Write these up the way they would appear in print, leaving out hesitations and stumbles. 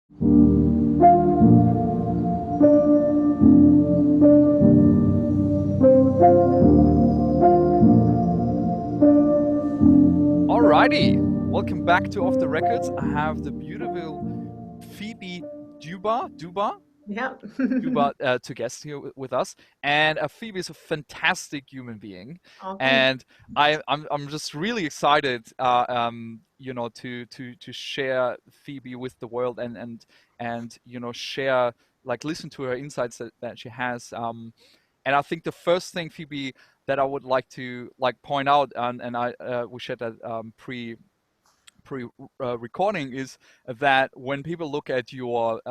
Alrighty, welcome back to Off the Records. I have the beautiful Phoebe Dubar Yeah. to guest here with us, and Phoebe is a fantastic human being, Oh, thank and I'm just really excited, to share Phoebe with the world and share, like, listen to her insights that she has. And I think the first thing, Phoebe, that I would like to point out, and I we shared that pre recording, is that when people look at your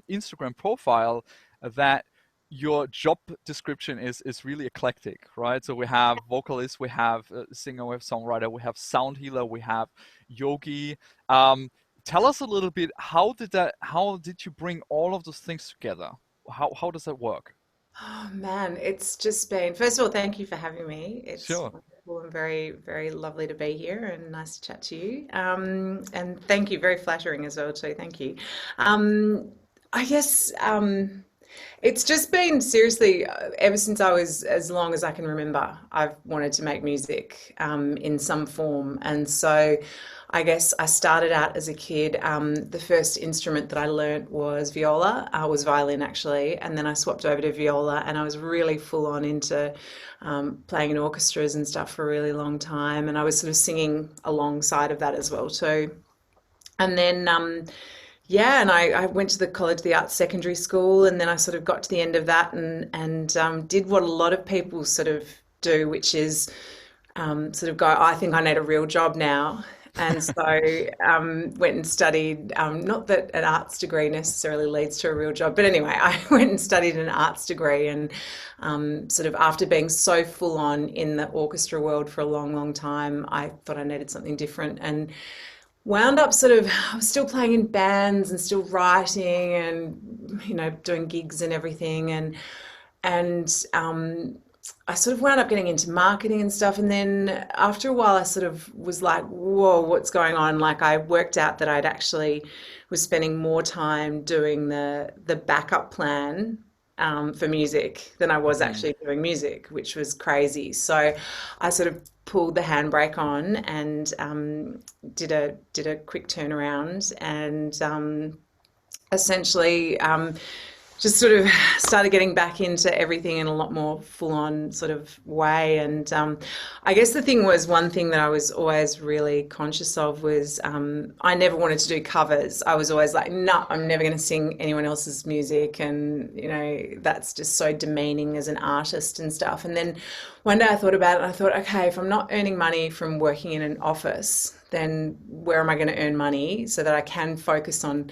Instagram profile, that your job description is really eclectic, right? So we have vocalist, we have singer, we have songwriter, we have sound healer, we have yogi. Tell us a little bit, how did you bring all of those things together? How does that work? Oh man, it's just been, first of all, thank you for having me. It's Sure. wonderful and very, very lovely to be here and nice to chat to you. And thank you, very flattering as well too. Thank you. Um, I guess it's just been seriously ever since I was as long as I can remember, I've wanted to make music in some form. And so I guess I started out as a kid. The first instrument that I learnt was viola, was violin actually, and then I swapped over to viola, and I was really full on into playing in orchestras and stuff for a really long time. And I was sort of singing alongside of that as well too. And then yeah, and I went to the College of the Arts secondary school, and then I sort of got to the end of that and did what a lot of people sort of do, which is sort of go, I think I need a real job now. And so went and studied, not that an arts degree necessarily leads to a real job, but anyway, I went and studied an arts degree and sort of after being so full on in the orchestra world for a long, long time, I thought I needed something different and wound up sort of, I was still playing in bands and still writing and, doing gigs and everything. And I sort of wound up getting into marketing and stuff. And then after a while, I sort of was like, whoa, what's going on? Like I worked out that I'd actually was spending more time doing the backup plan for music than I was Mm. actually doing music, which was crazy. So I sort of pulled the handbrake on and did a quick turnaround and essentially just sort of started getting back into everything in a lot more full on sort of way. And I guess the thing was, one thing that I was always really conscious of was I never wanted to do covers. I was always like, no, I'm never going to sing anyone else's music. And, that's just so demeaning as an artist and stuff. And then one day I thought about it and I thought, okay, if I'm not earning money from working in an office, then where am I going to earn money so that I can focus on,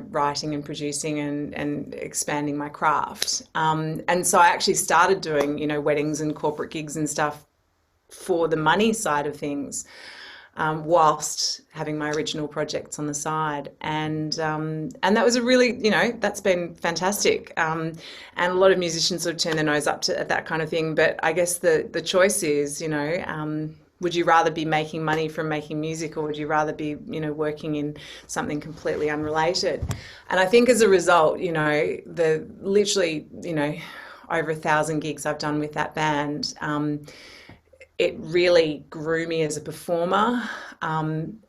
writing and producing and expanding my craft. And so I actually started doing, weddings and corporate gigs and stuff for the money side of things, whilst having my original projects on the side. And that was a really, that's been fantastic. And a lot of musicians sort of turn their nose up to at that kind of thing. But I guess the choice is, would you rather be making money from making music, or would you rather be, working in something completely unrelated? And I think as a result, the literally, over 1,000 gigs I've done with that band, it really grew me as a performer.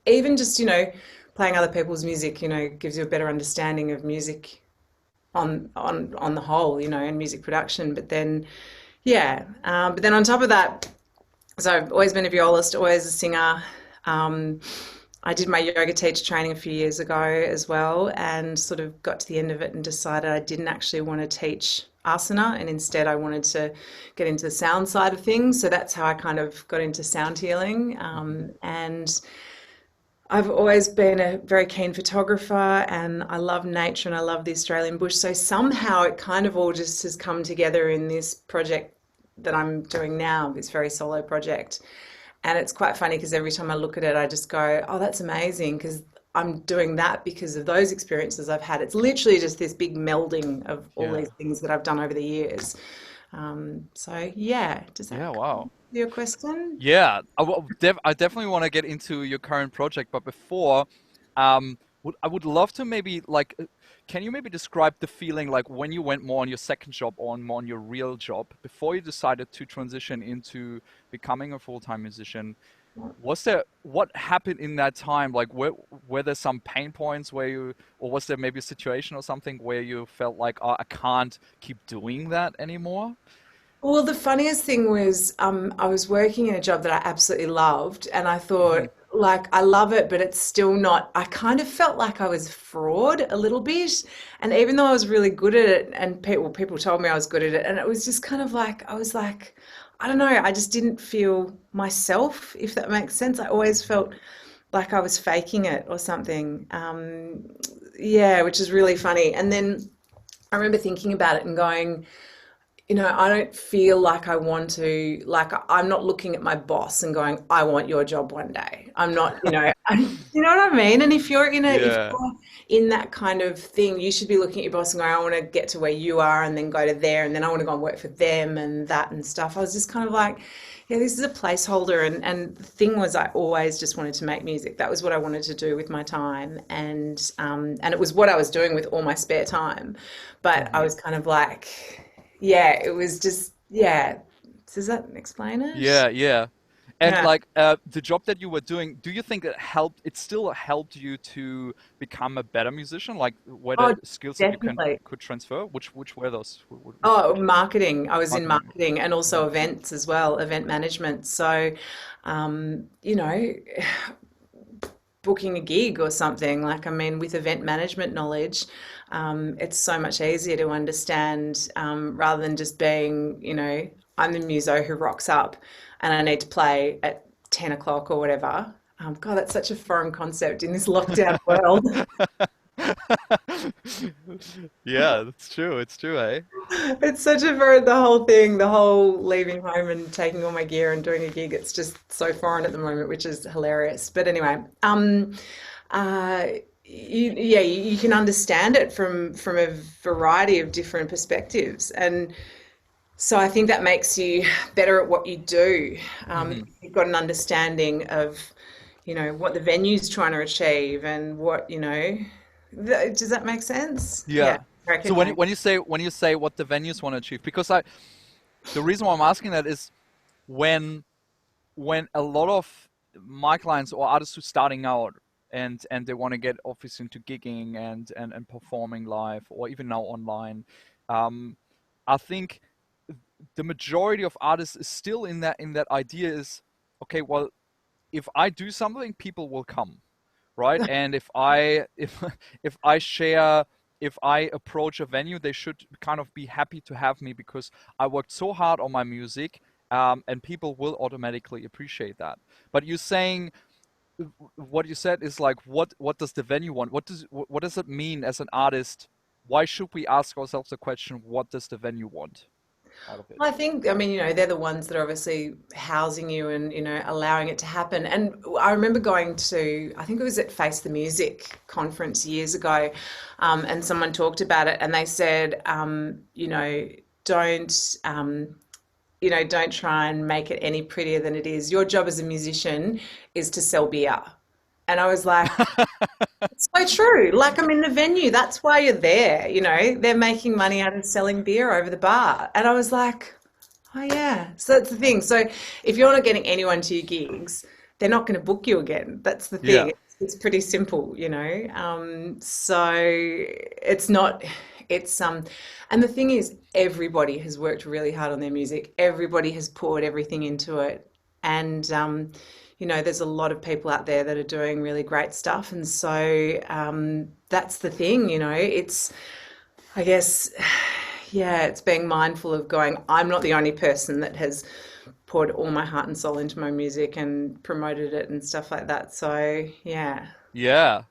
Even just, playing other people's music, gives you a better understanding of music on the whole, and music production. But then, yeah, but then on top of that, so I've always been a violist, always a singer. I did my yoga teacher training a few years ago as well, and sort of got to the end of it and decided I didn't actually want to teach asana, and instead I wanted to get into the sound side of things. So that's how I kind of got into sound healing. And I've always been a very keen photographer, and I love nature and I love the Australian bush. So somehow it kind of all just has come together in this project that I'm doing now, this very solo project. And it's quite funny because every time I look at it, I just go, oh, that's amazing, because I'm doing that because of those experiences I've had. It's literally just this big melding of all Yeah. these things that I've done over the years. So yeah, does that Yeah. answer Wow. your question? Yeah, I definitely want to get into your current project, but before, I would love to maybe like, can you maybe describe the feeling like when you went more on your second job or more on your real job before you decided to transition into becoming a full-time musician? Was there what happened in that time? Like, were there some pain points where you, or was there maybe a situation or something where you felt like, oh, I can't keep doing that anymore? Well, the funniest thing was, I was working in a job that I absolutely loved, and I thought, Hmm. like, I love it, but it's still not. I kind of felt like I was fraud a little bit, and even though I was really good at it, and people told me I was good at it, and it was just kind of like I was like, I don't know, I just didn't feel myself, if that makes sense. I always felt like I was faking it or something. Yeah, which is really funny. And then I remember thinking about it and going, I don't feel like I want to, like, I'm not looking at my boss and going, I want your job one day. I'm not, you know what I mean? And if Yeah. you're in that kind of thing, you should be looking at your boss and going, I want to get to where you are and then go to there and then I want to go and work for them and that and stuff. I was just kind of like, yeah, this is a placeholder. And the thing was, I always just wanted to make music. That was what I wanted to do with my time. And it was what I was doing with all my spare time. But I Hmm. was kind of like, yeah, it was just, yeah. Does that explain it? Yeah, yeah. And Yeah. like the job that you were doing, do you think it still helped you to become a better musician? Like, were there Oh, skills that you definitely. could transfer? Which were those? Oh, Which marketing. I was in marketing? marketing and Hmm. also events as well, event management. So, um, you know, booking a gig or something, like, I mean, with event management knowledge, it's so much easier to understand rather than just being, I'm the muso who rocks up and I need to play at 10 o'clock or whatever. God, that's such a foreign concept in this lockdown world. Yeah, that's true. It's true, eh? It's such a foreign, the whole thing, the whole leaving home and taking all my gear and doing a gig. It's just so foreign at the moment, which is hilarious. But anyway, uh, yeah, you can understand it from a variety of different perspectives, and so I think that makes you better at what you do. Hmm. You've got an understanding of, what the venue's trying to achieve and what, does that make sense? Yeah, Yeah. I So reckon. Yeah. when you say what the venues want to achieve, because I the reason why I'm asking that is when a lot of my clients or artists who are starting out and they want to get obviously into gigging and performing live or even now online, um, I think the majority of artists is still in that idea is okay, well, if I do something, people will come, right? And if I share, if I approach a venue, they should kind of be happy to have me because I worked so hard on my music, and people will automatically appreciate that. But you're saying what you said is like, what does the venue want? What does it mean as an artist? Why should we ask ourselves the question, what does the venue want out of it? I think, I mean, they're the ones that are obviously housing you and, allowing it to happen. And I remember going to, I think it was at Face the Music conference years ago, and someone talked about it and they said, don't, don't try and make it any prettier than it is. Your job as a musician is to sell beer. And I was like, it's so true. Like, I'm in the venue. That's why you're there. They're making money out of selling beer over the bar. And I was like, oh, yeah. So that's the thing. So if you're not getting anyone to your gigs, they're not going to book you again. That's the thing. Yeah. It's pretty simple. So it's not, and the thing is, everybody has worked really hard on their music. Everybody has poured everything into it. And, there's a lot of people out there that are doing really great stuff. And so that's the thing, I guess, yeah, it's being mindful of going, I'm not the only person that has poured all my heart and soul into my music and promoted it and stuff like that. So, yeah. Yeah.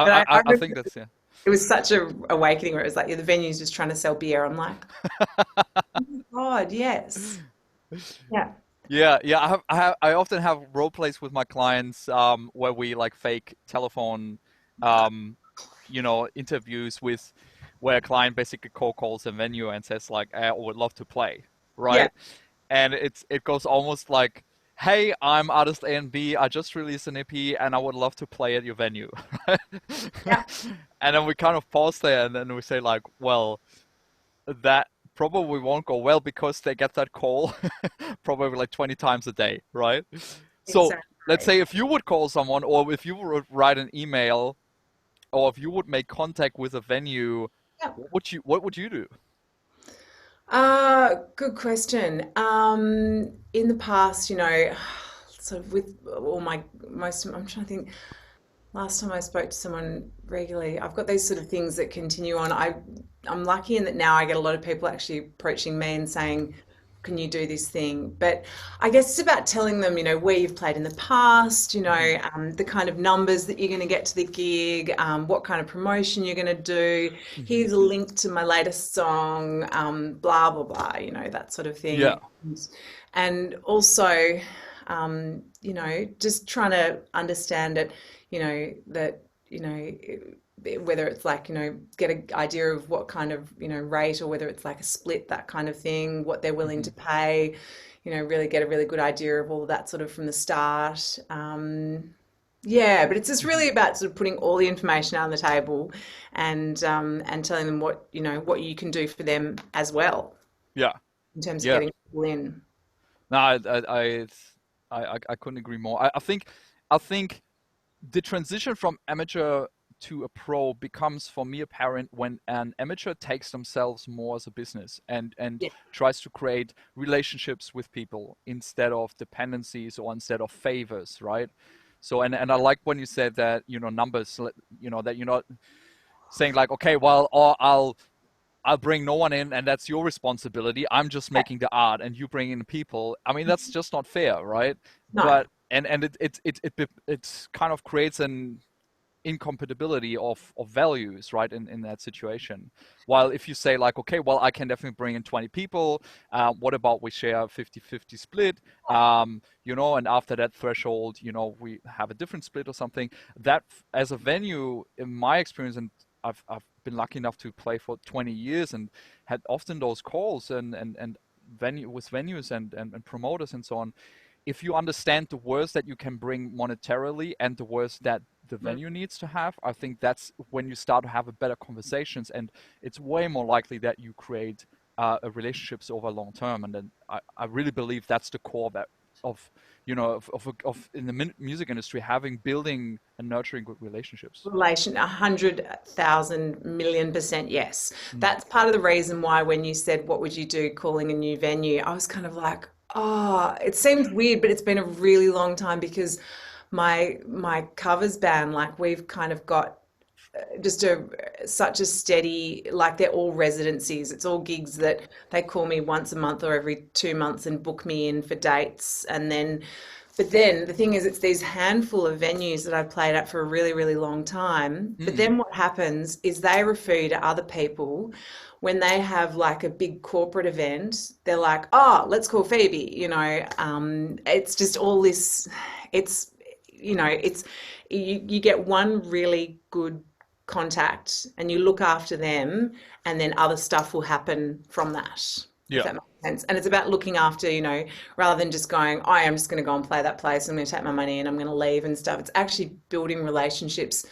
But I I remember think that's yeah. it was such a awakening where it was like, yeah, the venue's just trying to sell beer. I'm like, God, yes. Yeah. Yeah, yeah. I often have role plays with my clients, where we like fake telephone, um, interviews with where a client basically cold calls a venue and says like, I would love to play, Yeah. right? And it goes almost like hey, I'm artist A and B. I just released an EP and I would love to play at your venue. Yeah, And then we kind of pause there and then we say like, well, that probably won't go well because they get that call probably like 20 times a day, right? So let's exactly. say if you would call someone or if you would write an email or if you would make contact with a venue, Yeah. what would you do? Good question. In the past, sort of with all my most, I'm trying to think. Last time I spoke to someone regularly, I've got these sort of things that continue on. I'm lucky in that now I get a lot of people actually approaching me and saying, "Can you do this thing?" But I guess it's about telling them, where you've played in the past, Hmm. the kind of numbers that you're going to get to the gig, what kind of promotion you're going to do. Hmm. Here's a link to my latest song, blah blah blah, that sort of Yeah. thing. And also, just trying to understand it, that, whether it's like, get an idea of what kind of, rate, or whether it's like a split, that kind of thing, what they're willing Hmm. to pay, really get a really good idea of all of that sort of from the start. Yeah, but it's just Hmm. really about sort of putting all the information out on the table and telling them what you can do for them as well Yeah. in terms of Yeah. getting people in. No, I couldn't agree more. I think the transition from amateur to a pro becomes for me apparent when an amateur takes themselves more as a business and Yeah. tries to create relationships with people instead of dependencies or instead of favors, right? So and I like when you said that, numbers, that you're not saying like, okay, well, or I'll bring no one in and that's your responsibility. I'm just making the art and you bring in people. I mean, that's just not fair, right? No. But and it kind of creates an incompatibility of values, right, in that situation. While if you say like, okay, well, I can definitely bring in 20 people, what about we share a 50-50 split, and after that threshold, we have a different split or something. That as a venue, in my experience, and I've been lucky enough to play for 20 years and had often those calls and venues and promoters and so on. If you understand the worth that you can bring monetarily and the worth that the venue needs to have, I think that's when you start to have a better conversations, and it's way more likely that you create relationships over long term. And then I really believe that's the core of in the music industry, having building and nurturing good relationships. Relation, 100,000 million% yes. Mm. That's part of the reason why when you said, what would you do calling a new venue? I was kind of like, oh, it seems weird, but it's been a really long time because my covers band, like we've kind of got just such a steady, like they're all residencies. It's all gigs that they call me once a month or every 2 months and book me in for dates. But then the thing is, it's these handful of venues that I've played at for a really, really long time. But Mm. then what happens is they refer you to other people when they have like a big corporate event. They're like, oh, let's call Phoebe. It's just all this. It's it's you get one really good contact and you look after them, and then other stuff will happen from that, if Yeah. that makes sense. And it's about looking after, rather than just going, I am just going to go and play that place, I'm going to take my money and I'm going to leave and stuff. It's actually building relationships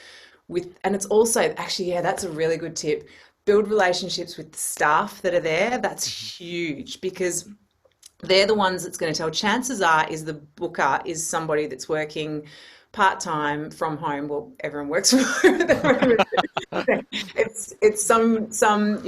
and it's also actually, yeah, that's a really good tip. Build relationships with the staff that are there. That's Hmm. huge because they're the ones that's going to tell. Chances are is the booker is somebody that's working part-time from home. Well, everyone works from home at the moment. It's some some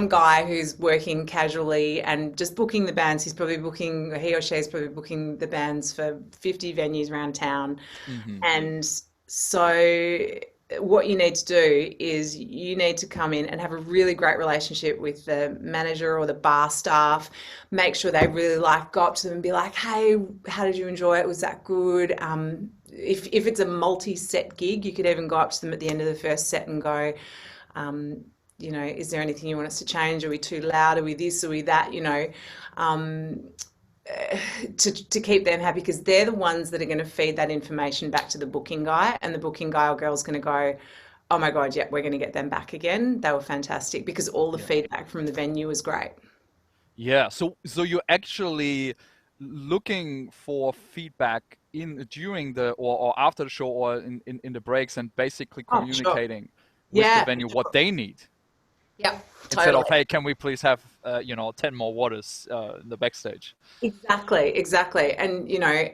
guy who's working casually and just booking the bands. He or she is probably booking the bands for 50 venues around town. Hmm. And so what you need to do is you need to come in and have a really great relationship with the manager or the bar staff. Make sure they really go up to them and be like, hey, how did you enjoy it? Was that good? If it's a multi-set gig, you could even go up to them at the end of the first set and go, um, is there anything you want us to change? Are we too loud? Are we this? Are we that? Um, to keep them happy, because they're the ones that are going to feed that information back to the booking guy, and the booking guy or girl's going to go, oh my god, yeah, we're going to get them back again. They were fantastic because all the Yeah. feedback from the venue was great. Yeah. So you actually looking for feedback in during the or after the show or in the breaks and basically Oh, sure. communicating with the Yeah, venue what they need yeah, instead of, totally. hey, can we please have 10 more waters in the backstage. Exactly, exactly. And,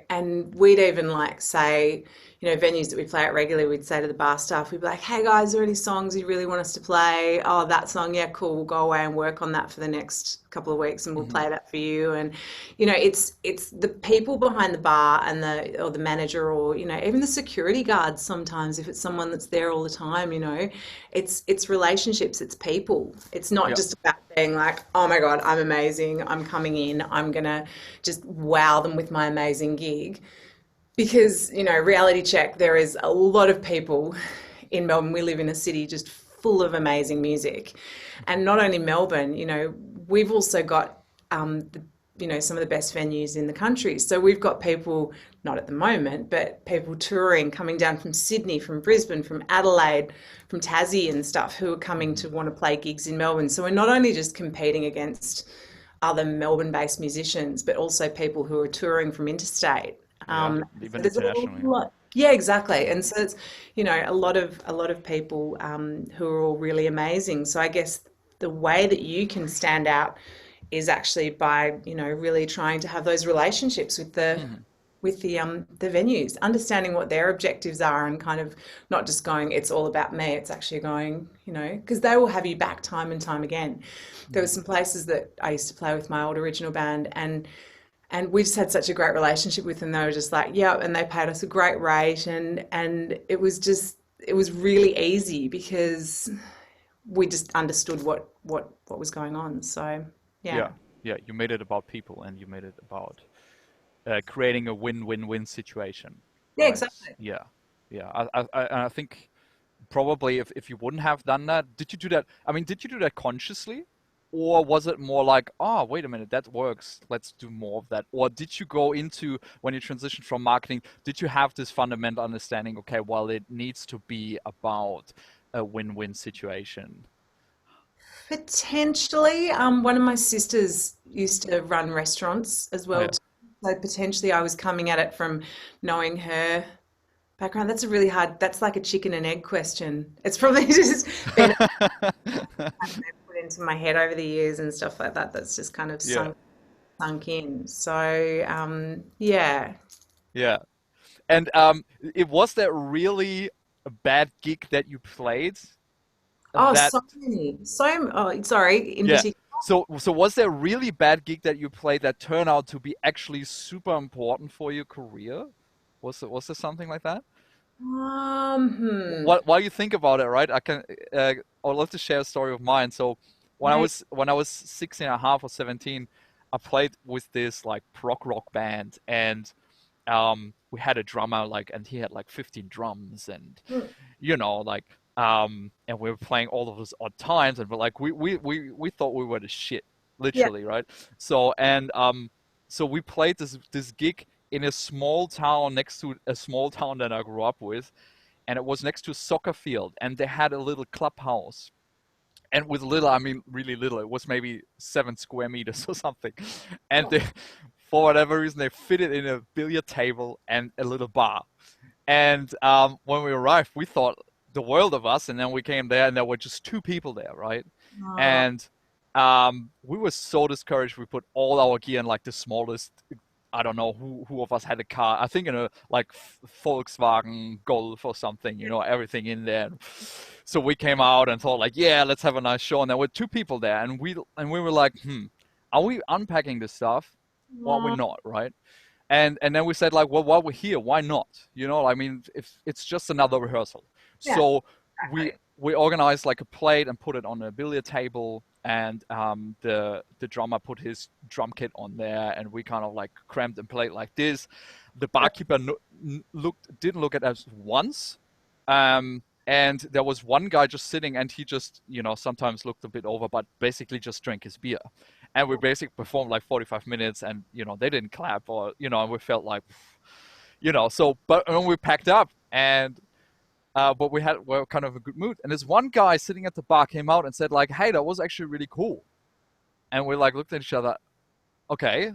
and we'd even like say, venues that we play at regularly, we'd say to the bar staff, we'd be like, hey guys, are there any songs you really want us to play? Oh, that song, yeah, cool. We'll go away and work on that for the next couple of weeks and we'll Hmm. play that for you. And, it's the people behind the bar and the manager or, even the security guards sometimes, if it's someone that's there all the time, it's relationships, it's people. It's not Yeah. just about being like, oh my God, I'm amazing. I'm coming in. I'm gonna just wow them with my amazing gig. Because, reality check, there is a lot of people in Melbourne. We live in a city just full of amazing music. And not only Melbourne, we've also got some of the best venues in the country. So we've got people, not at the moment, but people touring, coming down from Sydney, from Brisbane, from Adelaide, from Tassie and stuff, who are coming Hmm. to want to play gigs in Melbourne. So we're not only just competing against other Melbourne-based musicians, but also people who are touring from interstate. Yeah, So even there's a internationally. lot. Yeah, exactly. And so it's, a lot of people who are all really amazing. So I guess the way that you can stand out is actually by, really trying to have those relationships with the Hmm. with the venues, understanding what their objectives are and kind of not just going, it's all about me. It's actually going, because they will have you back time and time again. There were Hmm. some places that I used to play with my old original band, and we just had such a great relationship with them. They were just like, yeah, and they paid us a great rate, and it was really easy because we just understood what was going on. So yeah, Yeah, yeah, you made it about people and you made it about creating a win-win-win situation, yeah, right? exactly. Yeah, yeah. I think probably if you wouldn't have done that, did you do that? I mean, did you do that consciously, or was it more like, oh, wait a minute, that works, let's do more of that? Or did you go into when you transitioned from marketing, did you have this fundamental understanding? Okay, well, it needs to be about a win-win situation. Potentially, one of my sisters used to run restaurants as Oh well too. So potentially I was coming at it from knowing her background. That's a really hard, that's like a chicken and egg question. It's probably just been yeah. put into my head over the years and stuff like that. That's just kind of Yeah. sunk in. So, yeah. Yeah. And it was that really a bad gig that you played Oh, that so many. Oh, sorry, in yeah. particular. So was there a really bad gig that you played that turned out to be actually super important for your career? Was there something like that? While you think about it, right? I'd love to share a story of mine. So Mate, when I was 16 and a half or 17, I played with this like prog rock band, and we had a drummer like, and he had like 15 drums, and like and we were playing all of those odd times, and we're like we thought we were the shit, yeah. literally, right? So we played this gig in a small town next to a small town that I grew up with, and it was next to a soccer field, and they had a little clubhouse. And with little, I mean really little. It was maybe 7 square meters or something. And they, for whatever reason, they fit it in a billiard table and a little bar. And when we arrived, we thought the world of us, and then we came there, and there were just two people there, right? Oh, And we were so discouraged. We put all our gear in like the smallest. I don't know who of us had a car. I think in a like Volkswagen Golf or something. Everything in there. So we came out and thought like, yeah, let's have a nice show. And there were two people there, and we were like, are we unpacking this stuff, or are we oh, not, right? And then we said like, well, while we're here, why not? I mean, if it's just another rehearsal. yeah, So we exactly. we organized like a plate and put it on a billiard table, and the drummer put his drum kit on there, and we kind of like crammed and played like this. The barkeeper didn't look at us once, and there was one guy just sitting, and he just sometimes looked a bit over, but basically just drank his beer. And we basically performed like 45 minutes, and they didn't clap, or and we felt like so. But when we packed up, and but we're kind of a good mood, and this one guy sitting at the bar came out and said like, hey, that was actually really cool. And we like looked at each other, okay,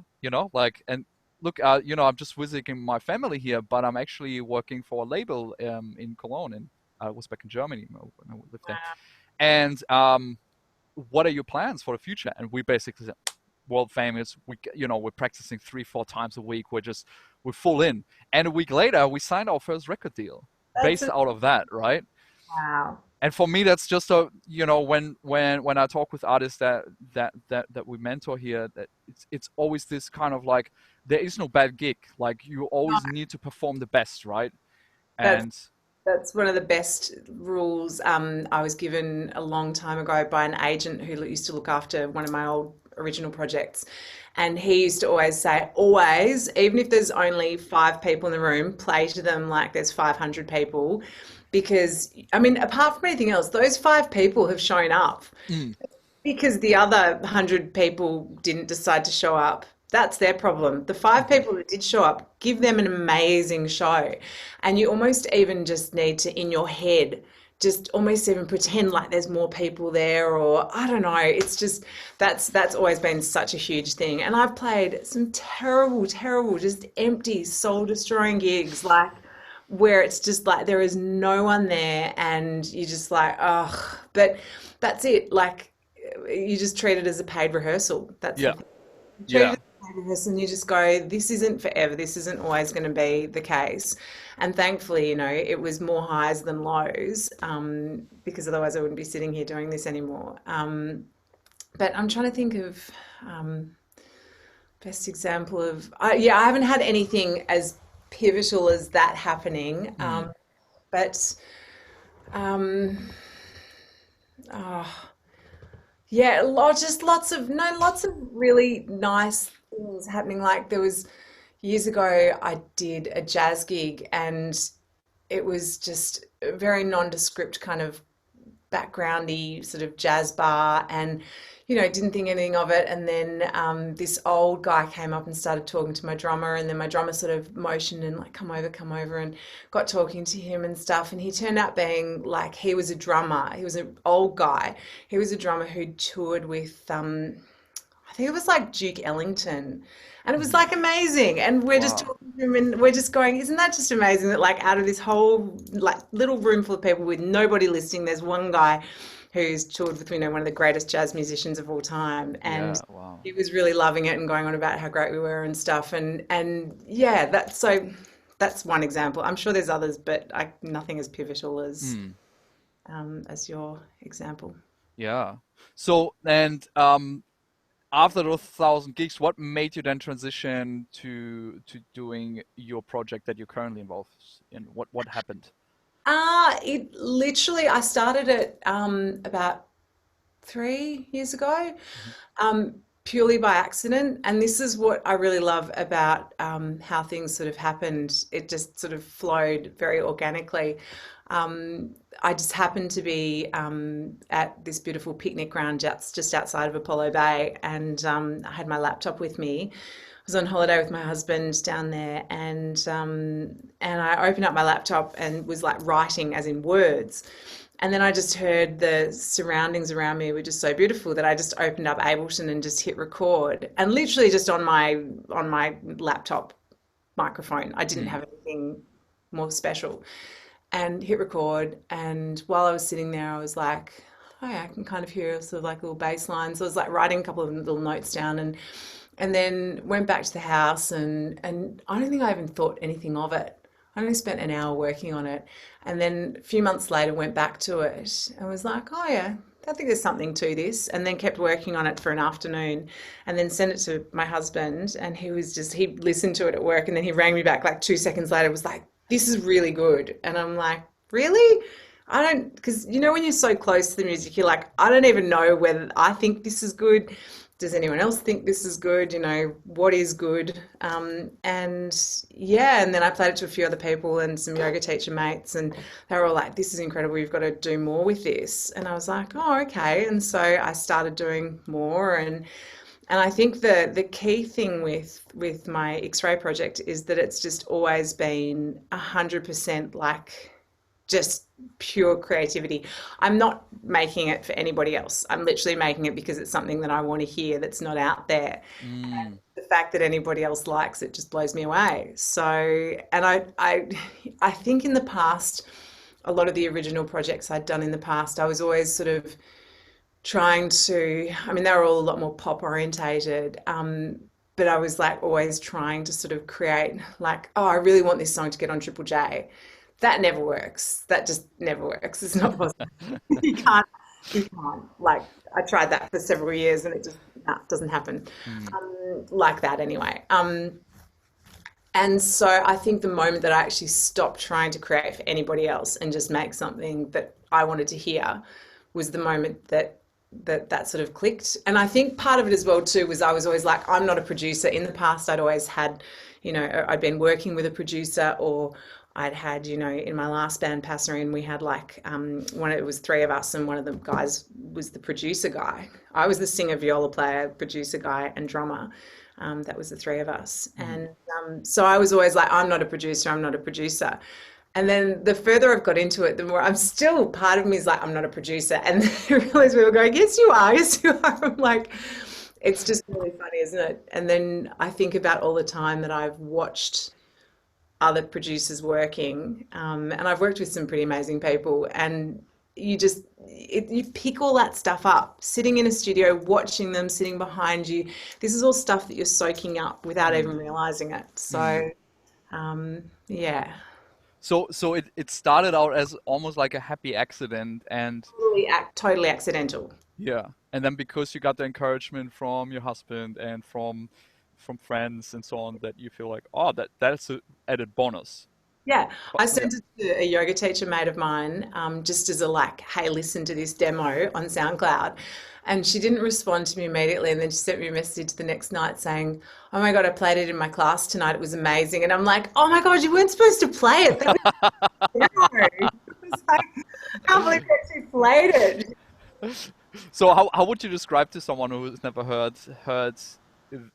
like, and look, I'm just visiting my family here, but I'm actually working for a label in Cologne, and I was back in Germany when I lived there. And what are your plans for the future? And we basically said, world famous. We're practicing 3-4 times a week. We're full in. And a week later, we signed our first record deal That's based a, out of that, right? wow. And for me, that's just when I talk with artists that we mentor here, that it's always this kind of like, there is no bad gig. Like, you always need to perform the best, right? That's And That's one of the best rules I was given a long time ago by an agent who used to look after one of my old original projects. And he used to always say, always, even if there's only 5 people in the room, play to them like there's 500 people. Because, I mean, apart from anything else, those 5 people have shown up. mm, Because the other 100 people didn't decide to show up. That's their problem. The 5 people that did show up, give them an amazing show. And you almost even just need to, in your head, just almost even pretend like there's more people there, or I don't know. It's just that's always been such a huge thing. And I've played some terrible, terrible, just empty, soul-destroying gigs, like where it's just like there is no one there, and you're just like, oh, but that's it. Like, you just treat it as a paid rehearsal. That's the yeah, thing. You treat it yeah. as a paid rehearsal, and you just go, this isn't forever. This isn't always going to be the case. And thankfully, it was more highs than lows, because otherwise I wouldn't be sitting here doing this anymore. But I'm trying to think of best example of, yeah, I haven't had anything as pivotal as that happening. Mm, But um, oh, yeah, just lots of no, lots of really nice things happening. Like, there was years ago, I did a jazz gig, and it was just a very nondescript kind of backgroundy sort of jazz bar, and didn't think anything of it. And then this old guy came up and started talking to my drummer, and then my drummer sort of motioned and like, come over, and got talking to him and stuff. And he turned out being like, he was a drummer. He was an old guy. He was a drummer who toured with I think it was like Duke Ellington. And it was mhm. like amazing. And we're just Wow. talking to him, and we're just going, isn't that just amazing that like out of this whole like little room full of people with nobody listening, there's one guy who's toured with, one of the greatest jazz musicians of all time. And Yeah, wow. he was really loving it and going on about how great we were and stuff. And yeah, that's one example. I'm sure there's others, but nothing as pivotal Mm, as your example. yeah. So, and after those 1,000 gigs, what made you then transition to doing your project that you're currently involved in? What happened? It literally, I started it about 3 years ago, Mhm. purely by accident. And this is what I really love about how things sort of happened. It just sort of flowed very organically. I just happened to be at this beautiful picnic ground just outside of Apollo Bay, and I had my laptop with me. I was on holiday with my husband down there, and I opened up my laptop and was like writing, as in words. And then I just heard the surroundings around me were just so beautiful that I just opened up Ableton and just hit record, and literally just on my laptop microphone. I didn't Mm, have anything more special, and hit record. And while I was sitting there, I was like, oh yeah, I can kind of hear sort of like little bass lines. So I was like writing a couple of little notes down, and then went back to the house, and I don't think I even thought anything of it. I only spent an hour working on it. And then a few months later went back to it and was like, oh yeah, I think there's something to this. And then kept working on it for an afternoon, and then sent it to my husband, and he listened to it at work, and then he rang me back like 2 seconds later, was like, this is really good. And I'm like, really? I don't, because when you're so close to the music, you're like, I don't even know whether I think this is good. Does anyone else think this is good? What is good? And yeah, and then I played it to a few other people and some yoga teacher mates, and they were all like, this is incredible. You've got to do more with this. And I was like, oh, okay. And so I started doing more. And I think the key thing with my X-ray project is that it's just always been 100% like just pure creativity. I'm not making it for anybody else. I'm literally making it because it's something that I want to hear that's not out there. mm, The fact that anybody else likes it just blows me away. So, and I think in the past, a lot of the original projects I'd done in the past, I was always sort of trying to, I mean, they were all a lot more pop orientated. But I was like always trying to sort of create like, oh, I really want this song to get on Triple J. That never works. That just never works. It's not possible. You can't, you can't. Like, I tried that for several years and it just doesn't happen Mm. like that anyway. And so I think the moment that I actually stopped trying to create for anybody else and just make something that I wanted to hear was the moment that sort of clicked. And I think part of it as well too was I was always like, I'm not a producer. In the past, I'd always had, I'd been working with a producer, or I'd had, in my last band, Passerine, we had like it was three of us, and one of the guys was the producer guy. I was the singer, viola player, producer guy, and drummer. That was the three of us. Mm. And so I was always like, I'm not a producer, I'm not a producer. And then the further I've got into it, the more I'm still, part of me is like, I'm not a producer. And then I realize people going, yes, you are, yes, you are. I'm like, it's just really funny, isn't it? And then I think about all the time that I've watched other producers working, and I've worked with some pretty amazing people, and you pick all that stuff up, sitting in a studio, watching them, sitting behind you. This is all stuff that you're soaking up without Mm. even realizing it. Mm. So, yeah. So it started out as almost like a happy accident, and Totally accidental. yeah, and then because you got the encouragement from your husband and from friends and so on, that you feel like, oh, that's a added bonus. Yeah, But I yeah. sent it to a yoga teacher mate of mine, just as a like, hey, listen to this demo on SoundCloud. And she didn't respond to me immediately. And then she sent me a message the next night saying, oh my God, I played it in my class tonight. It was amazing. And I'm like, oh my God, you weren't supposed to play it. That was demo. It was like, I can't believe you actually played it. So how would you describe to someone who's never heard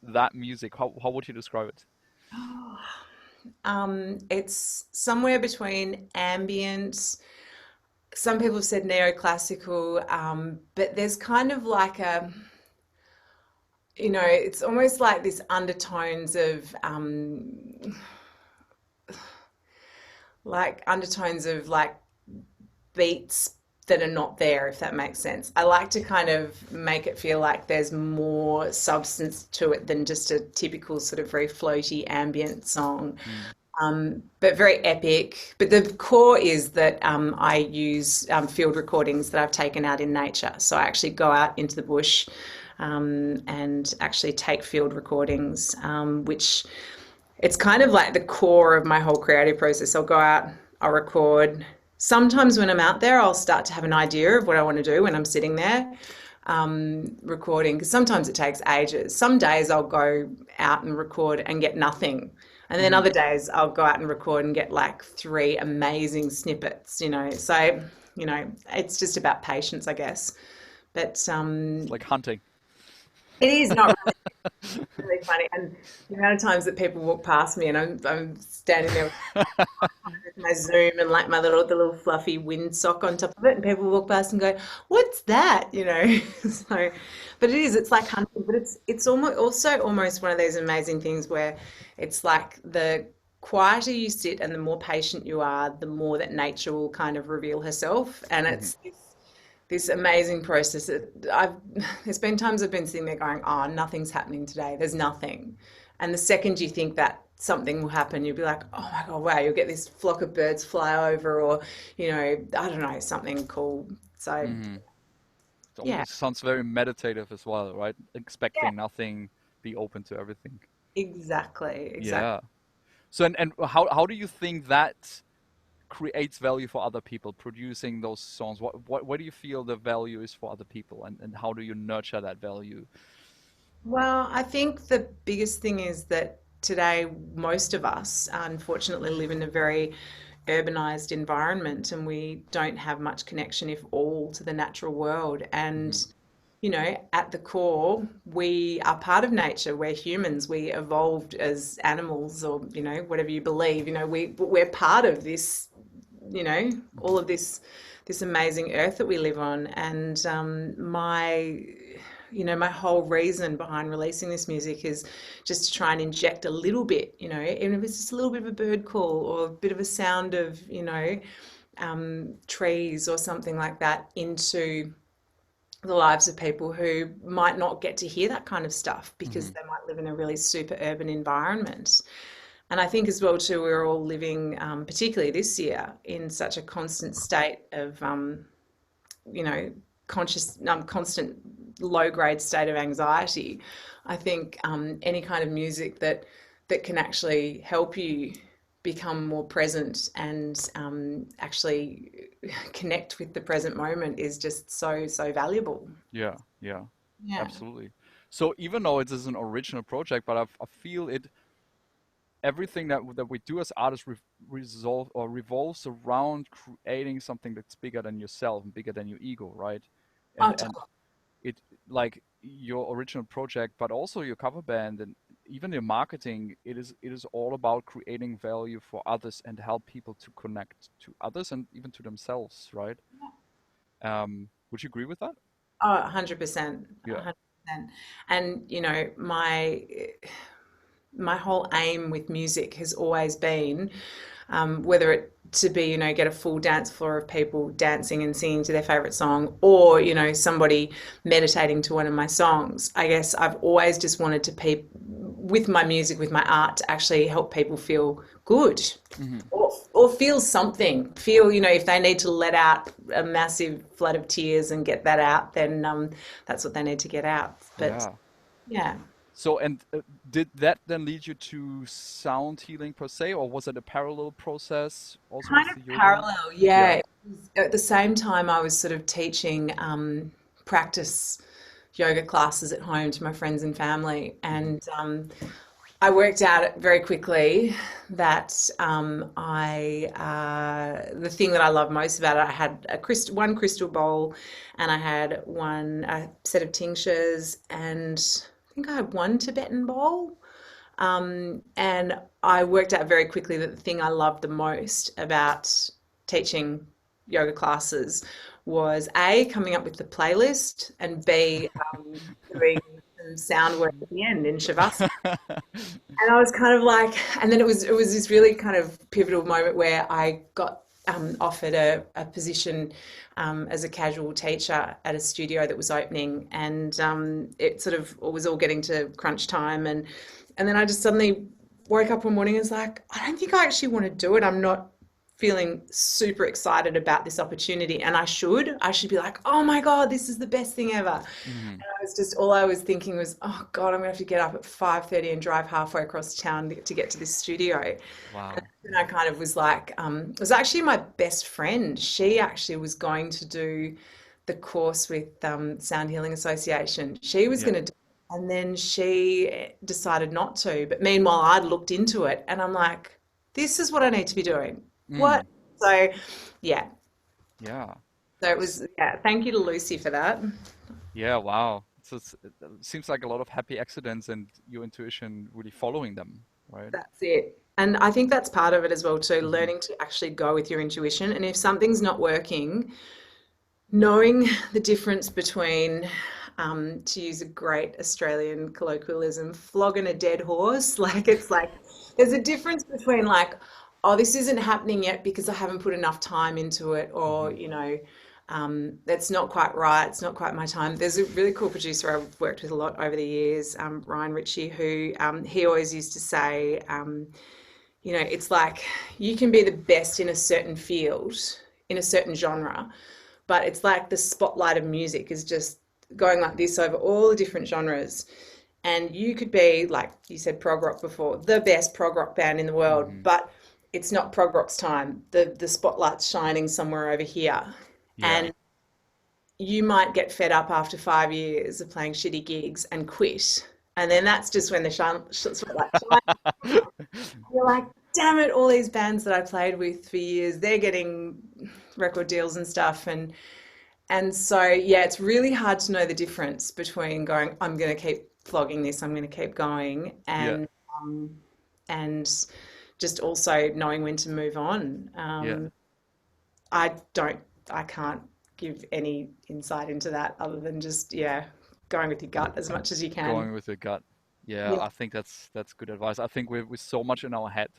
that music? How would you describe it? It's somewhere between ambient. Some people have said neoclassical, but there's kind of like it's almost like this undertones of like beats that are not there, if that makes sense. I like to kind of make it feel like there's more substance to it than just a typical sort of very floaty ambient song. Mm. But very epic. But the core is that I use field recordings that I've taken out in nature. So I actually go out into the bush and actually take field recordings, which it's kind of like the core of my whole creative process. I'll go out, I'll record. Sometimes when I'm out there, I'll start to have an idea of what I want to do when I'm sitting there recording, because sometimes it takes ages. Some days I'll go out and record and get nothing. And then Hmm. other days I'll go out and record and get like three amazing snippets. So, it's just about patience, I guess. But It's like hunting. it is not really funny. And the amount of times that people walk past me and I'm standing there with my Zoom and like the little fluffy windsock on top of it, and people walk past and go, "What's that?" So, but it's like hunting, but it's almost also almost one of those amazing things where it's like the quieter you sit and the more patient you are, the more that nature will kind of reveal herself, and Hmm. it's this amazing process. There's been times I've been sitting there going, "Oh, nothing's happening today. There's nothing," and the second you think that something will happen, you'll be like, "Oh my God, wow!" You'll get this flock of birds fly over, or I don't know, something cool. So Hmm. It yeah, almost sounds very meditative as well, right? yeah, Expecting nothing, be open to everything. exactly. Yeah. So and how do you think that creates value for other people producing those songs? What do you feel the value is for other people, and how do you nurture that value? Well, I think the biggest thing is that today most of us unfortunately live in a very urbanized environment, and we don't have much connection, if all, to the natural world. Hmm. And at the core, we are part of nature. We're humans. We evolved as animals, or whatever you believe. We're part of this. All of this amazing earth that we live on. And my my whole reason behind releasing this music is just to try and inject a little bit, even if it's just a little bit of a bird call or a bit of a sound of, trees or something like that into the lives of people who might not get to hear that kind of stuff because Hmm. they might live in a really super urban environment. And I think as well too, we're all living, particularly this year, in such a constant state of, you know, constant low grade state of anxiety. I think any kind of music that can actually help you become more present and actually connect with the present moment is just so valuable. Yeah, yeah, Yeah. absolutely. So even though it is an original project, but I feel it everything that we do as artists resolve or revolves around creating something that's bigger than yourself and bigger than your ego, right? Oh, And it like your original project, but also your cover band and even your marketing, it is all about creating value for others and help people to connect to others and even to themselves, right? Would you agree with that? oh, 100%, Yeah. 100%. And my whole aim with music has always been whether it to be, get a full dance floor of people dancing and singing to their favorite song, or, somebody meditating to one of my songs. I guess I've always just wanted to, with my music, with my art, to actually help people feel good Hmm. or feel something. Feel, if they need to let out a massive flood of tears and get that out, then that's what they need to get out. But Yeah. yeah. So, and did that then lead you to sound healing per se, or was it a parallel process also Kind with of the yoga? parallel, Yeah. yeah. At the same time, I was sort of teaching practice yoga classes at home to my friends and family, Hmm. and I worked out very quickly that the thing that I love most about it, I had one crystal bowl, and I had one a set of tinctures, and I think I had one Tibetan bowl. And I worked out very quickly that the thing I loved the most about teaching yoga classes was A, coming up with the playlist, and B, doing some sound work at the end in Shavasana. And I was kind of like, and then it was this really kind of pivotal moment where I got offered a position as a casual teacher at a studio that was opening, and it sort of was all getting to crunch time, and then I just suddenly woke up one morning and was like, I don't think I actually want to do it. I'm not feeling super excited about this opportunity, and I should be like, oh my god, this is the best thing ever. Hmm. I was just all I was thinking was, oh God, I'm gonna have to get up at 5:30 and drive halfway across town to get to this studio. Wow. And I kind of was like, it was actually my best friend. She actually was going to do the course with Sound Healing Association. She was Yeah. going to do it, and then she decided not to. But meanwhile, I'd looked into it, and I'm like, this is what I need to be doing. What? Mm. So, yeah. Yeah. So it S- was, yeah. Thank you to Lucy for that. Yeah. Wow. So it seems like a lot of happy accidents and your intuition really following them, right? That's it. And I think that's part of it as well too, Hmm. learning to actually go with your intuition. And if something's not working, knowing the difference between, to use a great Australian colloquialism, flogging a dead horse. Like it's like there's a difference between like, oh, this isn't happening yet because I haven't put enough time into it, or Hmm. that's not quite right. It's not quite my time. There's a really cool producer I've worked with a lot over the years, Ryan Ritchie, who he always used to say, it's like you can be the best in a certain field, in a certain genre, but it's like the spotlight of music is just going like this over all the different genres. And you could be, like you said, prog rock before, the best prog rock band in the world, Hmm. but it's not prog rock's time. The spotlight's shining somewhere over here. Yeah. And you might get fed up after 5 years of playing shitty gigs and quit. And then that's just when the spotlight shines. You're like, damn it, all these bands that I played with for years, they're getting record deals and stuff. And so yeah, it's really hard to know the difference between going, I'm gonna keep flogging this, I'm gonna keep going, Yeah. um, and just also knowing when to move on. Yeah. I don't I can't give any insight into that other than just, yeah, going with your gut as much as you can. Going with your gut. Yeah, Yeah, I think that's good advice. I think we're so much in our head,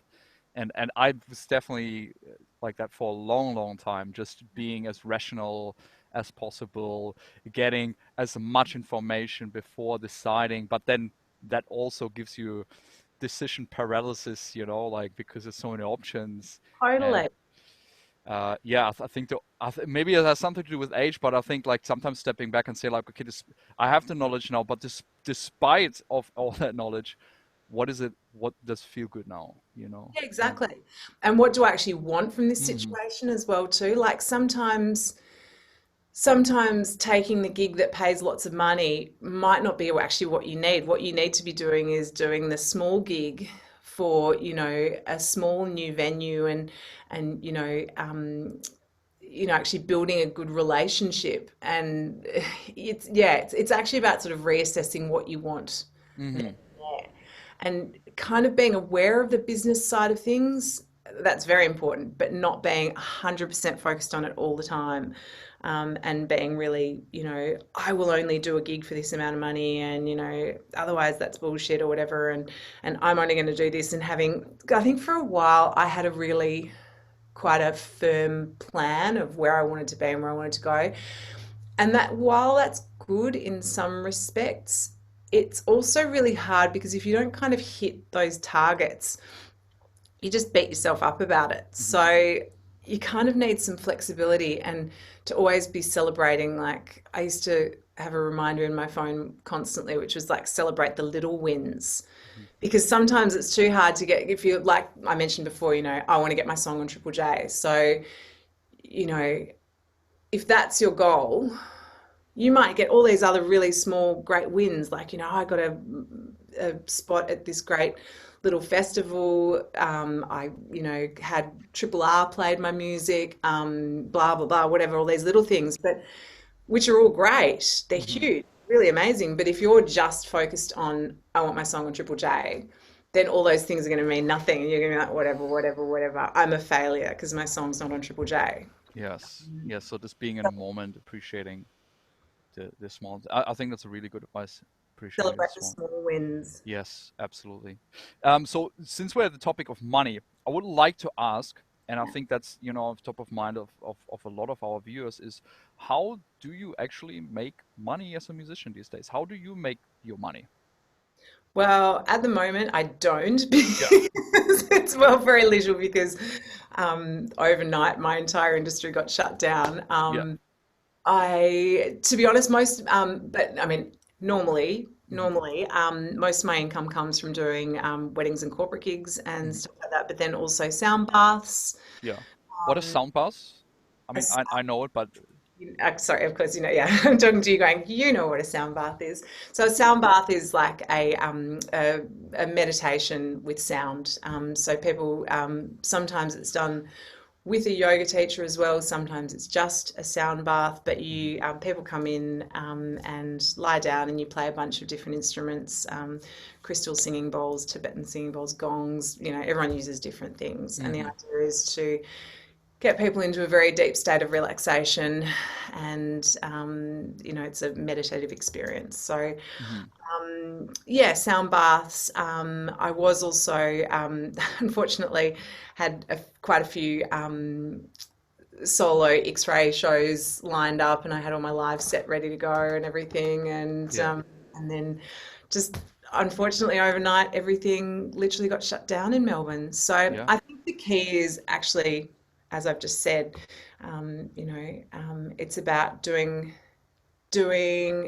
and I was definitely like that for a long, long time, just being as rational as possible, getting as much information before deciding, but then that also gives you decision paralysis, like because there's so many options. And totally. yeah, I think maybe it has something to do with age, but I think like sometimes stepping back and say like, okay, I have the knowledge now, but despite of all that knowledge, what is it? What does feel good now? Yeah, And exactly. And what do I actually want from this mhm, situation as well too? Like sometimes taking the gig that pays lots of money might not be actually what you need. What you need to be doing is doing the small gig for, a small new venue and actually building a good relationship. And it's actually about sort of reassessing what you want there mhm, and kind of being aware of the business side of things. That's very important, but not being 100% focused on it all the time. And being really, I will only do a gig for this amount of money, and otherwise that's bullshit or whatever. And I'm only going to do this. And I think for a while I had a really quite a firm plan of where I wanted to be and where I wanted to go. And that while that's good in some respects, it's also really hard because if you don't kind of hit those targets, you just beat yourself up about it. mhm. So you kind of need some flexibility and to always be celebrating. Like I used to have a reminder in my phone constantly, which was like celebrate the little wins. Mhm. Because sometimes it's too hard to get, if you, like I mentioned before, I want to get my song on Triple J. So, you know, if that's your goal, you might get all these other really small, great wins. Like, I got a spot at this great little festival. I, had Triple R played my music, blah, blah, blah, whatever, all these little things, but which are all great. They're Mhm. huge, really amazing. But if you're just focused on, I want my song on Triple J, then all those things are going to mean nothing. And you're going to be like, whatever, whatever, whatever. I'm a failure because my song's not on Triple J. Yes, yes. So just being in the moment, appreciating the small. I think that's a really good advice. Appreciating the Celebrate the small. small wins. Yes, absolutely. So since we're at the topic of money, I would like to ask, and I think that's, off top of mind of a lot of our viewers, is how do you actually make money as a musician these days? How do you make your money? Well, at the moment, I don't Yeah, because it's well very little because overnight my entire industry got shut down. yeah. To be honest, but I mean, normally, Hmm. normally, most of my income comes from doing weddings and corporate gigs and Hmm. stuff like that. But then also sound baths. Yeah. What is Um, sound bars? I a mean, I know it, but Sorry, of course, yeah, I'm talking to you going, you know what a sound bath is. So a sound bath is like a meditation with sound. So people, sometimes it's done with a yoga teacher as well. Sometimes it's just a sound bath, but mhm, people come in and lie down and you play a bunch of different instruments, crystal singing bowls, Tibetan singing bowls, gongs, everyone uses different things. And the mhm, idea is to get people into a very deep state of relaxation and it's a meditative experience. So mhm, yeah, sound baths. I was also unfortunately had quite a few solo X-ray shows lined up and I had all my live set ready to go and everything yeah, and then just unfortunately overnight everything literally got shut down in Melbourne. So yeah, I think the key is actually, as I've just said, it's about doing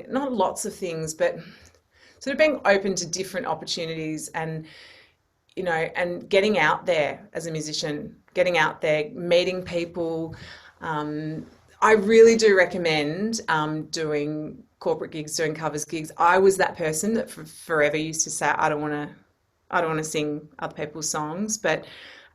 not lots of things, but sort of being open to different opportunities and getting out there as a musician, getting out there, meeting people. Um, I really do recommend doing corporate gigs, doing covers gigs. I was that person that forever used to say, I don't want to sing other people's songs. But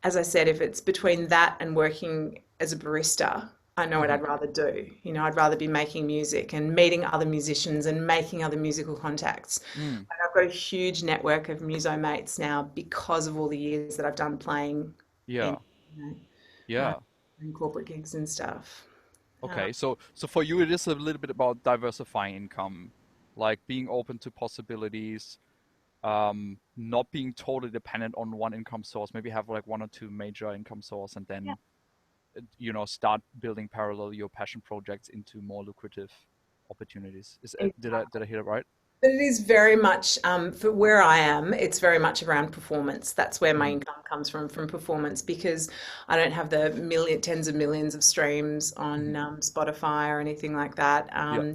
as I said, if it's between that and working as a barista, I know what mhm, I'd rather do. I'd rather be making music and meeting other musicians and making other musical contacts. mm, And I've got a huge network of muso mates now because of all the years that I've done playing in, yeah, you know, uh, yeah. in corporate gigs and stuff. Uh, Okay, so for you, it is a little bit about diversifying income. like being open to possibilities, not being totally dependent on one income source. Maybe have like one or two major income source, and Yeah. then start building parallel your passion projects into more lucrative opportunities. Did I hear it right? But it is very much, for where I am, it's very much around performance. That's where my Hmm. income comes from performance, because I don't have the tens of millions of streams on Hmm. Spotify or anything like that. Yeah.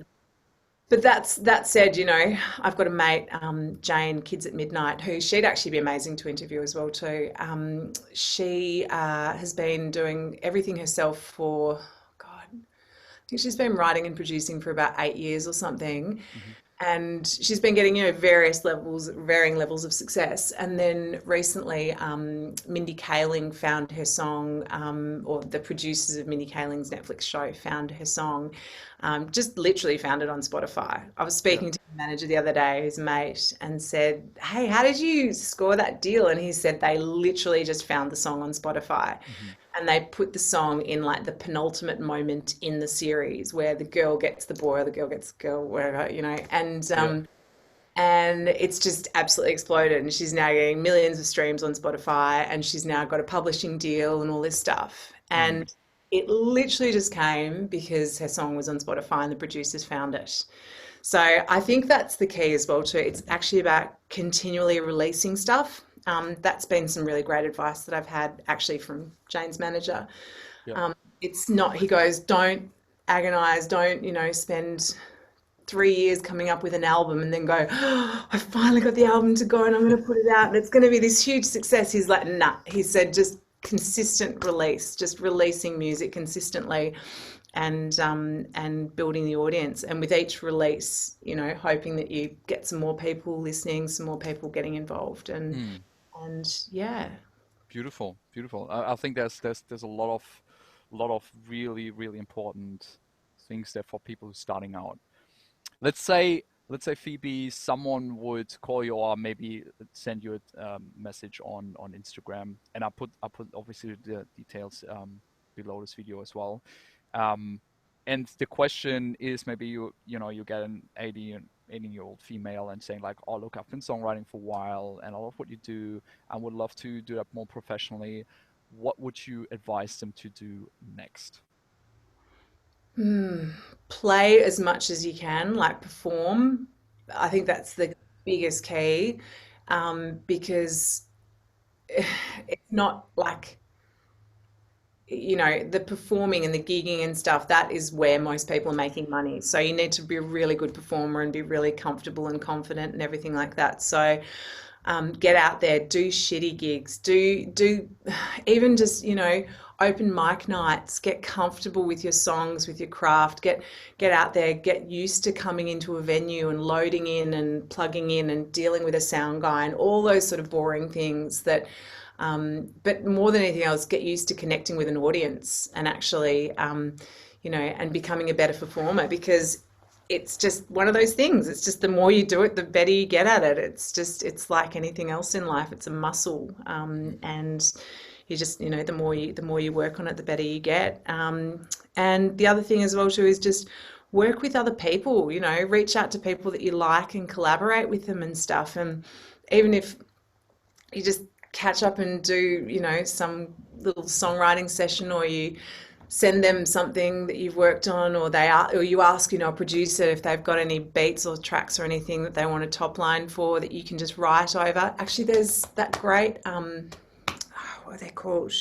But that said, I've got a mate, Jane, Kids at Midnight, who she'd actually be amazing to interview as well too. She has been doing everything herself for, God, I think she's been writing and producing for about 8 years or something, Hmm. and she's been getting varying levels of success. And then recently, Mindy Kaling found her song, or the producers of Mindy Kaling's Netflix show found her song, just literally found it on Spotify. I was Yeah. speaking to the manager the other day, his mate, and said, "Hey, how did you score that deal?" And he said they literally just found the song on Spotify, Hmm. and they put the song in like the penultimate moment in the series where the girl gets the boy or the girl gets the girl, whatever, and Yeah. it's just absolutely exploded. And she's now getting millions of streams on Spotify, and she's now got a publishing deal and all this stuff. Mm. And it literally just came because her song was on Spotify and the producers found it. So I think that's the key as well too. It's actually about continually releasing stuff. That's been some really great advice that I've had actually from Jane's manager. Yeah. It's not, he goes, don't agonize, don't, spend 3 years coming up with an album and then go, oh, I finally got the album to go and I'm going to put it out and it's going to be this huge success. He's like, nah, he said, just consistent release, just releasing music consistently, and building the audience. And with each release, hoping that you get some more people listening, some more people getting involved, Mm. and yeah. Beautiful, beautiful. I think there's a lot of really really important things there for people who's starting out. Let's say Phoebe, someone would call you or maybe send you a message on Instagram, and I put obviously the details below this video as well. Um, and the question is, maybe you get an 80-year-old female and saying like, oh look, I've been songwriting for a while and I love what you do. I would love to do that more professionally. What would you advise them to do next? Play as much as you can, like perform. I think that's the biggest key, because it's not like, the performing and the gigging and stuff, that is where most people are making money. So you need to be a really good performer and be really comfortable and confident and everything like that. So get out there, do shitty gigs, do even just, open mic nights, get comfortable with your songs, with your craft, get out there, get used to coming into a venue and loading in and plugging in and dealing with a sound guy and all those sort of boring things that, but more than anything else, get used to connecting with an audience and actually, and becoming a better performer, because it's just one of those things. It's just the more you do it, the better you get at it. It's like anything else in life. It's a muscle, and you just, the more you work on it, the better you get. And the other thing as well too is just work with other people. Reach out to people that you like and collaborate with them and stuff. And even if you just catch up and do, some little songwriting session, or you send them something that you've worked on, or you ask, a producer if they've got any beats or tracks or anything that they want a top line for that you can just write over. Actually, there's that great, what are they called?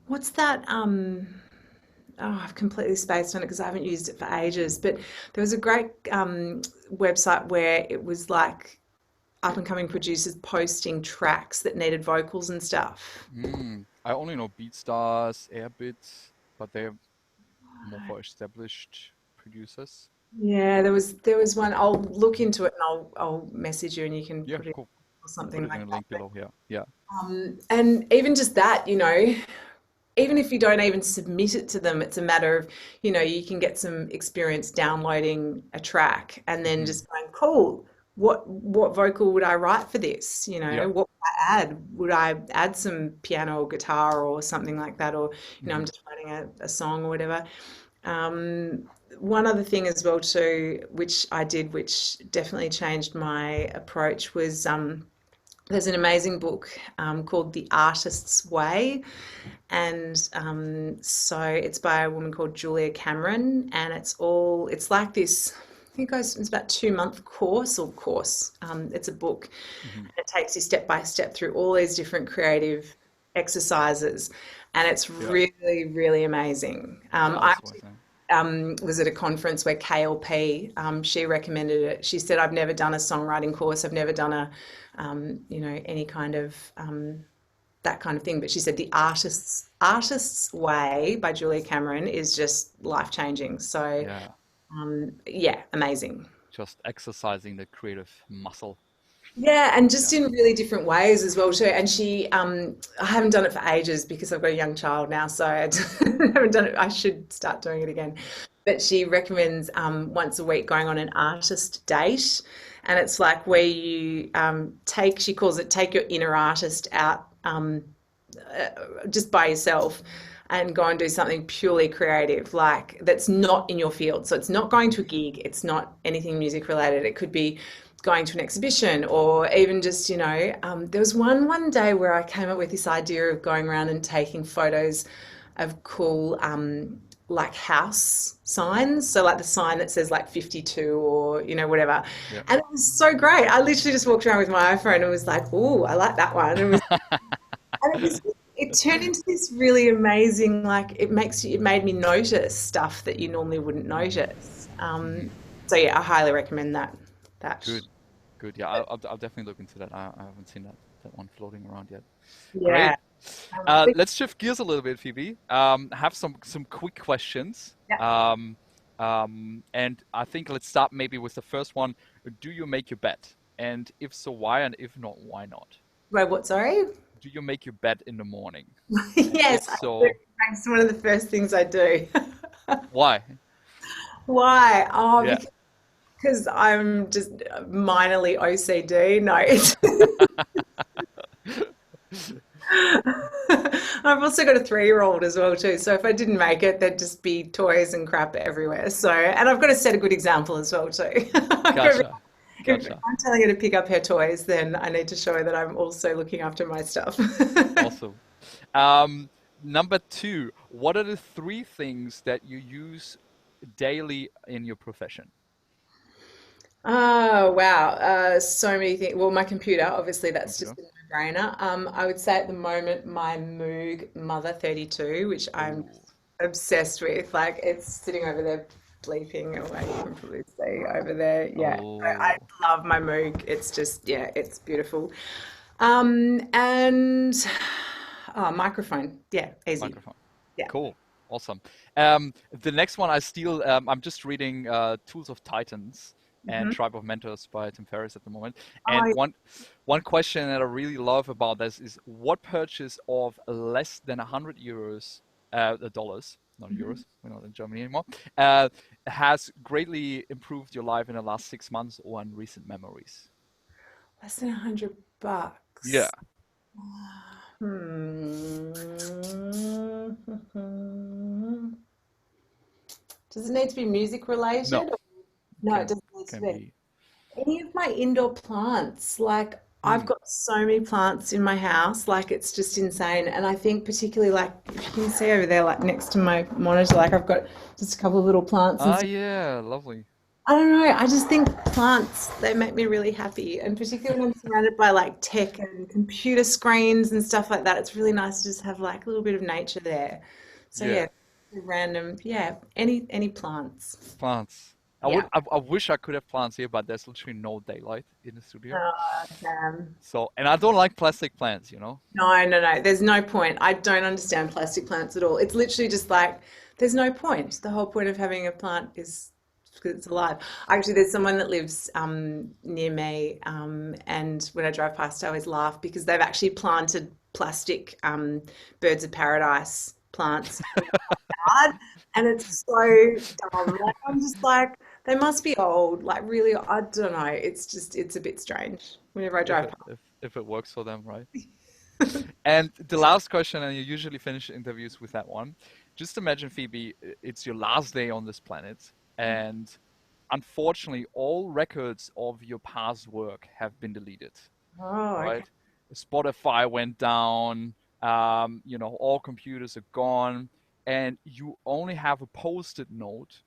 What's that? Oh, I've completely spaced on it because I haven't used it for ages. But there was a great website where it was like up and coming producers posting tracks that needed vocals and stuff. I only know BeatStars, Airbit, but they're more for established producers. Yeah, there was one. I'll look into it and I'll message you and you can Yeah, put it cool. or I'll put something it in like a that. link below here. Yeah. And even just that, even if you don't even submit it to them, it's a matter of, you can get some experience downloading a track and then Hmm. just going, cool, what vocal would I write for this? Yeah. What would I add? Would I add some piano or guitar or something like that? Or, I'm Hmm. just writing a song or whatever. one other thing as well too, which I did, which definitely changed my approach, was there's an amazing book called The Artist's Way, and so it's by a woman called Julia Cameron, and it's like this. I think it's about 2 month course. It's a book, Hmm. and it takes you step by step through all these different creative exercises, and it's Yeah, really, really amazing. I that's what I think. was at a conference where KLP, she recommended it. She said, I've never done a songwriting course. I've never done any kind of that kind of thing. But she said the Artist's Way by Julia Cameron is just life changing. So Yeah, yeah, amazing. just exercising the creative muscle. Yeah, and just Yeah. in really different ways as well too. And I haven't done it for ages because I've got a young child now, so I haven't done it. I should start doing it again. But she recommends once a week going on an artist date, and it's like where you she calls it take your inner artist out just by yourself and go and do something purely creative, like that's not in your field. So it's not going to a gig, it's not anything music related. It could be going to an exhibition or even just, there was one day where I came up with this idea of going around and taking photos of cool like house signs. So like the sign that says like 52 or, whatever. Yeah. And it was so great. I literally just walked around with my iPhone and was like, oh, I like that one. It turned into this really amazing, like it made me notice stuff that you normally wouldn't notice. Hmm. So yeah, I highly recommend that. Good, good. Yeah, I'll definitely look into that. I haven't seen that one floating around yet. Yeah. Great. Let's shift gears a little bit, Phoebe. Have some quick questions. Yeah. And I think let's start maybe with the first one. Do you make your bed? And if so, why? And if not, why not? Wait, what, sorry? Do you make your bed in the morning? And if Yes, I do. so, It's one of the first things I do. why? Why? Oh, Yeah. because I'm just minorly OCD. No, it's I've also got a 3-year-old as well too. So if I didn't make it, there'd just be toys and crap everywhere. So, and I've got to set a good example as well too. Gotcha. If Gotcha. I'm telling her to pick up her toys, then I need to show her that I'm also looking after my stuff. Awesome. Um, Number two, what are the three things that you use daily in your profession? Oh, wow. So many things. Well, my computer, obviously, that's just Computer. a no-brainer. I would say at the moment, my Moog Mother 32, which I'm Oh, obsessed with. Like, it's sitting over there bleeping away. You can probably see over there. Yeah, I oh, love my Moog. It's just, yeah, it's beautiful. And microphone. Yeah, easy. microphone. Yeah. Cool. Awesome. The next one I steal, I'm just reading Tools of Titans and Hmm. Tribe of Mentors by Tim Ferriss at the moment. And Oh, one question that I really love about this is what purchase of less than 100 euros, the dollars, not euros, we're not in Germany anymore, has greatly improved your life in the last 6 months or in recent memories? less than Yeah. $100. Hmm. Does it need to be music No, related? No, it can doesn't need to can be. be. Any of my indoor plants, like I've Mm. got so many plants in my house, like it's just insane. And I think particularly like if you can see over there, like next to my monitor, like I've got just a couple of little plants and Ah, stuff. yeah, lovely. I don't know. I just think plants, they make me really happy. And particularly when I'm surrounded by like tech and computer screens and stuff like that, it's really nice to just have like a little bit of nature there. So Yeah. yeah, random, yeah, any plants. Plants. Yeah. I wish I could have plants here, but there's literally no daylight in the studio. Damn. So, and I don't like plastic plants, you know? No, no, no. There's no point. I don't understand plastic plants at all. It's literally just like there's no point. The whole point of having a plant is because it's alive. Actually, there's someone that lives near me, and when I drive past, I always laugh because they've actually planted plastic birds of paradise plants in the yard, and it's so dumb. Like I'm just like they must be old. Like really, I don't know. It's a bit strange whenever I If drive it if it works for them, right? And the last question, and you usually finish interviews with that one. Just imagine, Phoebe, it's your last day on this planet. and unfortunately, all records of your past work have been deleted, Oh, okay. right? Spotify went down, all computers are gone, and you only have a post-it note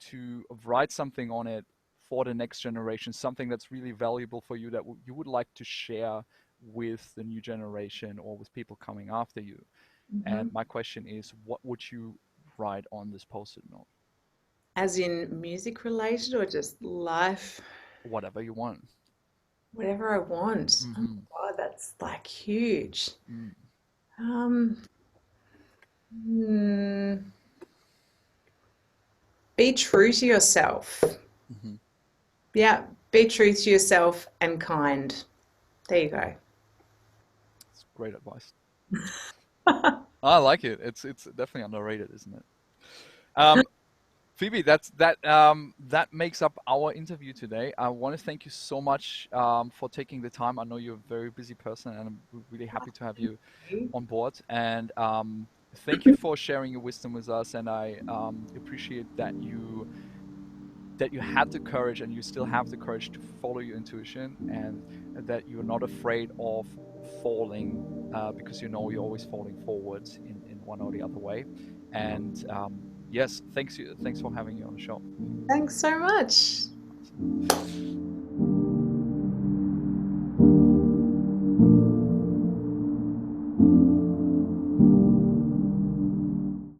to write something on it for the next generation, something that's really valuable for you that you would like to share with the new generation or with people coming after you. And Hmm. my question is, what would you write on this post-it note? As in music related or just life? Whatever you want. Whatever I want. Oh Mm-hmm. my God, that's like huge. Mm. Um, hmm, be true to yourself. Mm-hmm. Yeah, be true to yourself and kind. There you go. It's great advice. I like it. It's definitely underrated, isn't it? Um, Phoebe, that makes up our interview today. I want to thank you so much for taking the time. I know you're a very busy person, and I'm really happy to have you on board. And thank you for sharing your wisdom with us. And I appreciate that you had the courage and you still have the courage to follow your intuition, and that you're not afraid of falling, because you know you're always falling forwards in one or the other way. And yes, thanks for having you on the show. Thanks so much. Awesome.